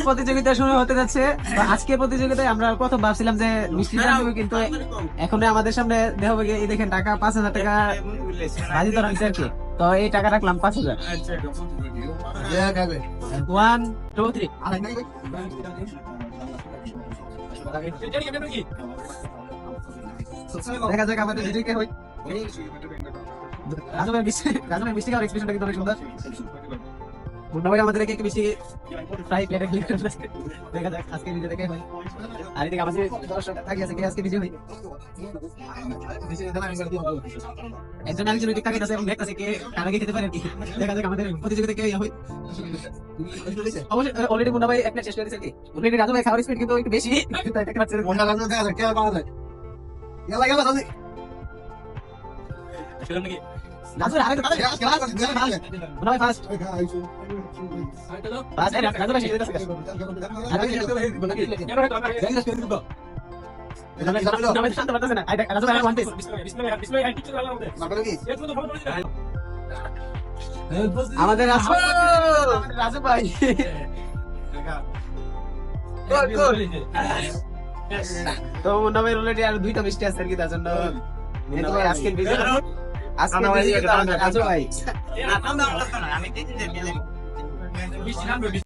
প্রতিযোগিতা শুরু হতে যাচ্ছে। তো আজকে প্রতিযোগিতায় আমরা প্রথম ভাবছিলাম যে মিষ্টি রাখবো, কিন্তু এখন আমাদের সামনে দেখা হবে এই দেখেন টাকা 5,000 টাকা বাজি ধরা হয়েছে আর কি। তো এই টাকা রাখলাম 5,000। 1 2 3 দেখা যাক আমাদের জিডিকে হই। রাজমের মিষ্টি খাওয়ার এক্সপ্রেশনটা কিন্তু অনেক সুন্দর। মুন্না ভাই আমাদের একটু বেশি ফ্রাই প্লেটে ক্লিক করে দিয়েছে। দেখা যাক আজকে নিজে থেকে হয়। আর এদিকে আমাদের দর্শক থাকি আছে কে আজকে বিজয় হই। একজন আরেকজন ঠিক থাকে আছে এবং দেখতেছে কে কারা খেতে পারে কি। দেখা যাক আমাদের প্রতিযোগিতা কে হয়। অবশ্যই অলরেডি মুন্না ভাই একটা শেষ করে দিয়েছে কি। অলরেডি রাজু ভাই খাওয়ার স্পিড কিন্তু একটু বেশি। তাই দেখতে পাচ্ছেন মুন্না রাজু দেখা যাক কে আর পাওয়া যায়। গেলা জলদি। শুরু নাকি? রাজু আরে তো মুন্না ভাই ফার্স্ট। Pas, রাজু ভাই শেষ করে দিয়েছে। আমাদের রাজু ভাই তো মুন্না ভাই অলরেডি আর 2টা মিষ্টি আছে আর কি, তার জন্য মুন্না ভাই আজকের বিজয়। আজকে রাজু ভাই